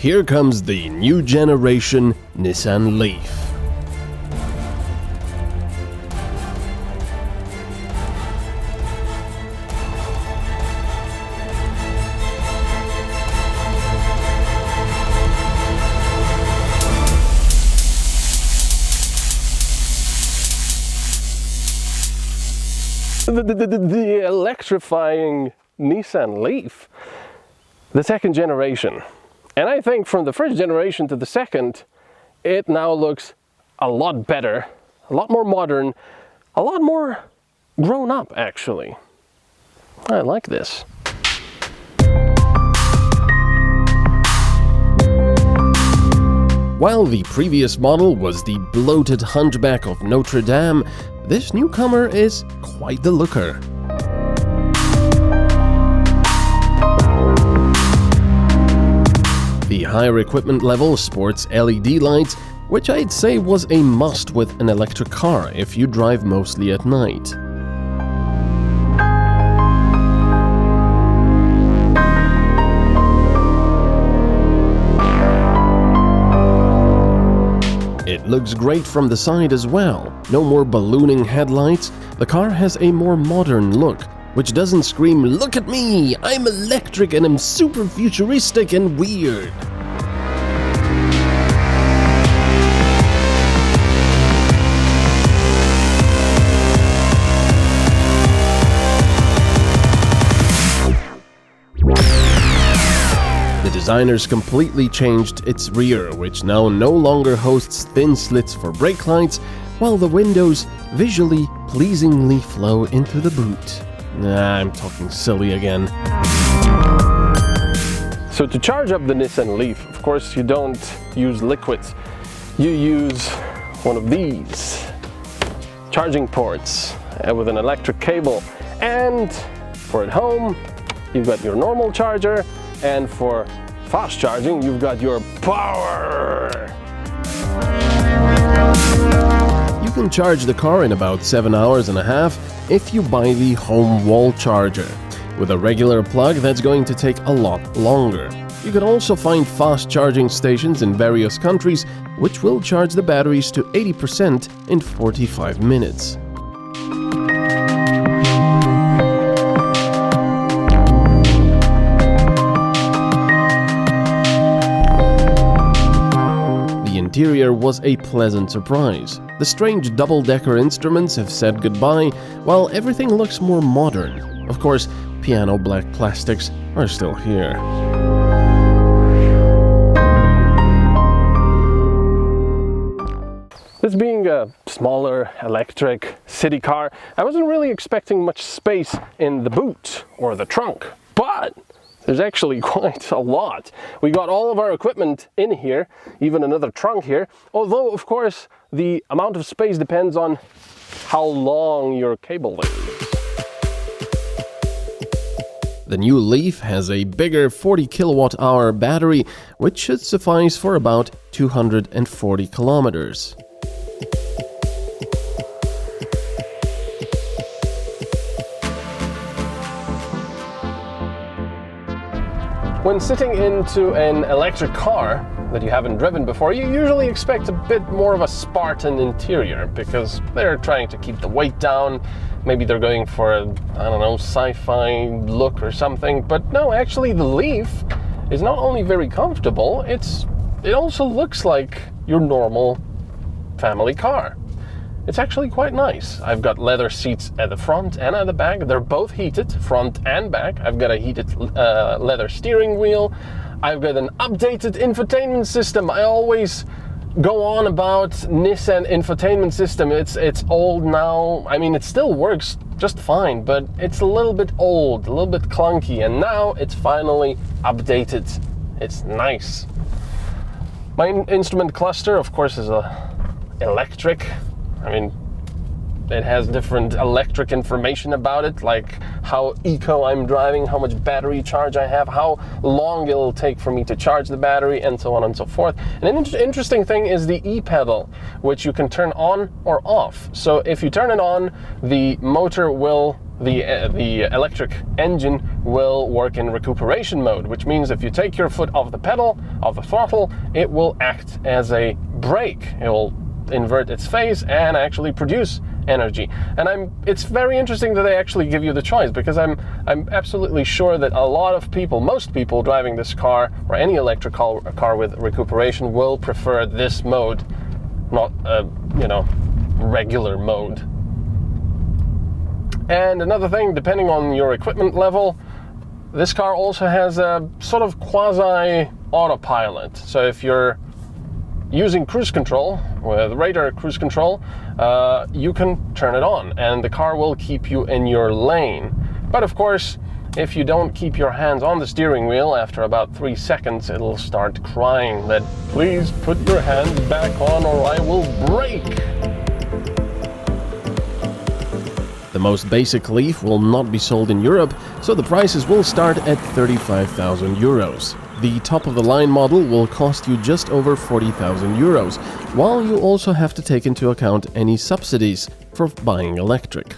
here comes the new generation Nissan Leaf. The electrifying Nissan Leaf, the second generation. And I think from the first generation to the second, it now looks a lot better, a lot more modern, a lot more grown up actually. I like this. While the previous model was the bloated hunchback of Notre Dame, this newcomer is quite the looker. The higher equipment level sports LED lights, which I'd say was a must with an electric car if you drive mostly at night. It looks great from the side as well. No more ballooning headlights, the car has a more modern look, which doesn't scream, "Look at me, I'm electric and I'm super futuristic and weird." The designers completely changed its rear, which now no longer hosts thin slits for brake lights, while the windows visually pleasingly flow into the boot. I'm talking silly again. So to charge up the Nissan Leaf, of course you don't use liquids. You use one of these charging ports with an electric cable. And for at home, you've got your normal charger, and for fast charging, you've got your power. You can charge the car in about 7 hours and a half if you buy the home wall charger. With a regular plug, that's going to take a lot longer. You can also find fast charging stations in various countries, which will charge the batteries to 80% in 45 minutes. The interior was a pleasant surprise. The strange double-decker instruments have said goodbye, while everything looks more modern. Of course, piano black plastics are still here. This being a smaller electric city car, I wasn't really expecting much space in the boot or the trunk, but there's actually quite a lot. We got all of our equipment in here, even another trunk here, although of course the amount of space depends on how long your cable is. The new Leaf has a bigger 40 kilowatt-hour battery, which should suffice for about 240 kilometers. When sitting into an electric car that you haven't driven before, you usually expect a bit more of a Spartan interior because they're trying to keep the weight down. Maybe they're going for a, I don't know, sci-fi look or something. But no, actually the Leaf is not only very comfortable, it also looks like your normal family car. It's actually quite nice. I've got leather seats at the front and at the back. They're both heated, front and back. I've got a heated leather steering wheel. I've got an updated infotainment system. I always go on about Nissan infotainment system. It's old now. I mean, it still works just fine, but it's a little bit old, a little bit clunky, and now it's finally updated. It's nice. My instrument cluster, of course, is electric. I mean, it has different electric information about it, like how eco I'm driving, how much battery charge I have, how long it'll take for me to charge the battery, and so on and so forth. And an interesting thing is the e-pedal, which you can turn on or off. So if you turn it on, the motor will the electric engine will work in recuperation mode, which means if you take your foot off the pedal, of the throttle, it will act as a brake. It will invert its phase and actually produce energy. And it's very interesting that they actually give you the choice, because I'm absolutely sure that a lot of people, most people driving this car or any electric car with recuperation will prefer this mode, not regular mode. And another thing, depending on your equipment level, this car also has a sort of quasi-autopilot. So if you're using cruise control, with radar cruise control, you can turn it on and the car will keep you in your lane. But of course, if you don't keep your hands on the steering wheel, after about 3 seconds, it'll start crying that, please put your hands back on or I will brake. The most basic Leaf will not be sold in Europe, so the prices will start at 35,000 euros. The top-of-the-line model will cost you just over 40,000 euros, while you also have to take into account any subsidies for buying electric.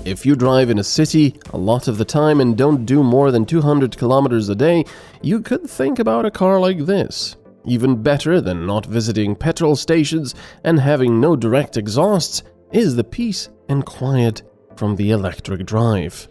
If you drive in a city a lot of the time and don't do more than 200 kilometers a day, you could think about a car like this. Even better than not visiting petrol stations and having no direct exhausts is the peace and quiet from the electric drive.